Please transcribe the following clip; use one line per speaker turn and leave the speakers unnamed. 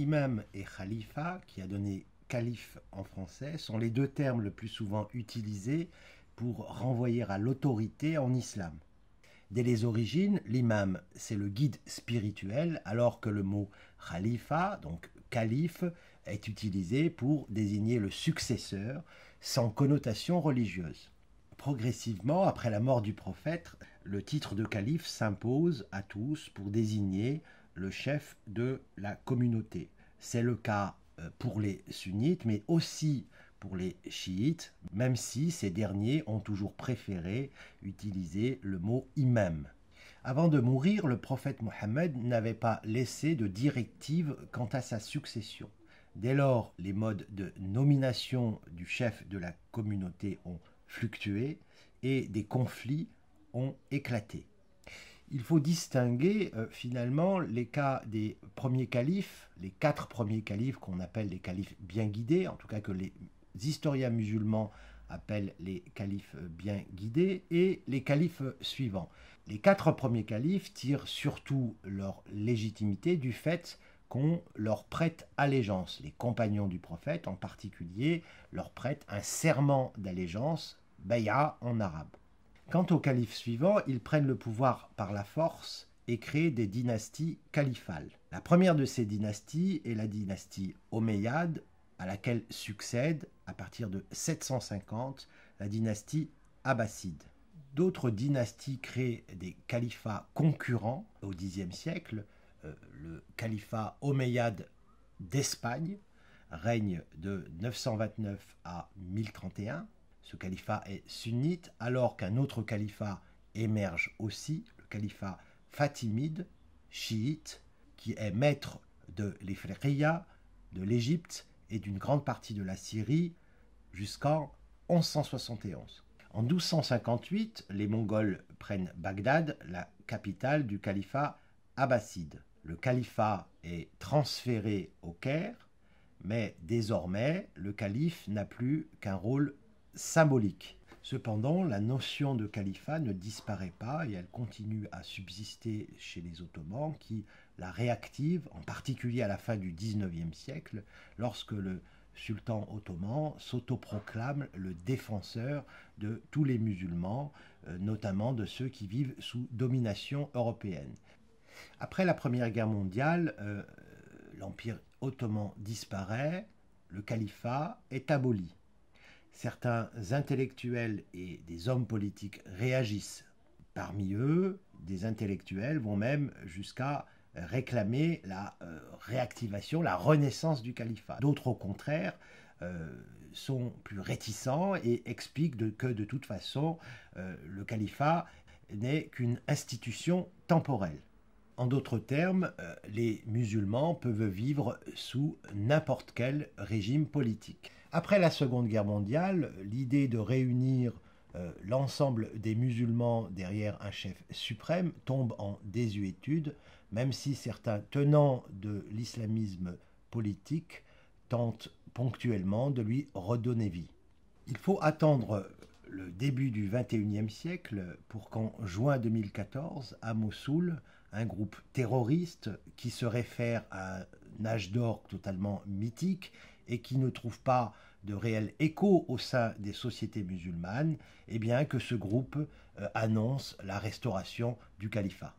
Imam et khalifa, qui a donné calife en français, sont les deux termes le plus souvent utilisés pour renvoyer à l'autorité en islam. Dès les origines, l'imam, c'est le guide spirituel, alors que le mot khalifa, donc calife, est utilisé pour désigner le successeur, sans connotation religieuse. Progressivement, après la mort du prophète, le titre de calife s'impose à tous pour désigner le chef de la communauté. C'est le cas pour les sunnites, mais aussi pour les chiites, même si ces derniers ont toujours préféré utiliser le mot imam. Avant de mourir, le prophète Mohammed n'avait pas laissé de directive quant à sa succession. Dès lors, les modes de nomination du chef de la communauté ont fluctué et des conflits ont éclaté. Il faut distinguer finalement les cas des premiers califes, les 4 premiers califes qu'on appelle les califes bien guidés, en tout cas que les historiens musulmans appellent les califes bien guidés, et les califes suivants. Les 4 premiers califes tirent surtout leur légitimité du fait qu'on leur prête allégeance. Les compagnons du prophète en particulier leur prêtent un serment d'allégeance, bay'a en arabe. Quant aux califes suivants, ils prennent le pouvoir par la force et créent des dynasties califales. La première de ces dynasties est la dynastie omeyyade, à laquelle succède, à partir de 750, la dynastie abbasside. D'autres dynasties créent des califats concurrents au Xe siècle. Le califat omeyyade d'Espagne règne de 929 à 1031. Ce califat est sunnite, alors qu'un autre califat émerge aussi, le califat fatimide, chiite, qui est maître de l'Ifriqiya, de l'Égypte et d'une grande partie de la Syrie jusqu'en 1171. En 1258, les Mongols prennent Bagdad, la capitale du califat abbasside. Le califat est transféré au Caire, mais désormais, le calife n'a plus qu'un rôle symbolique. Cependant, la notion de califat ne disparaît pas et elle continue à subsister chez les Ottomans qui la réactivent, en particulier à la fin du XIXe siècle, lorsque le sultan ottoman s'autoproclame le défenseur de tous les musulmans, notamment de ceux qui vivent sous domination européenne. Après la Première Guerre mondiale, l'Empire ottoman disparaît, le califat est aboli. Certains intellectuels et des hommes politiques réagissent. Parmi eux, des intellectuels vont même jusqu'à réclamer la réactivation, la renaissance du califat. D'autres, au contraire, sont plus réticents et expliquent que de toute façon, le califat n'est qu'une institution temporelle. En d'autres termes, les musulmans peuvent vivre sous n'importe quel régime politique. Après la Seconde Guerre mondiale, l'idée de réunir l'ensemble des musulmans derrière un chef suprême tombe en désuétude, même si certains tenants de l'islamisme politique tentent ponctuellement de lui redonner vie. Il faut attendre le début du XXIe siècle pour qu'en juin 2014, à Mossoul, un groupe terroriste qui se réfère à un âge d'or totalement mythique et qui ne trouve pas de réel écho au sein des sociétés musulmanes, eh bien que ce groupe annonce la restauration du califat.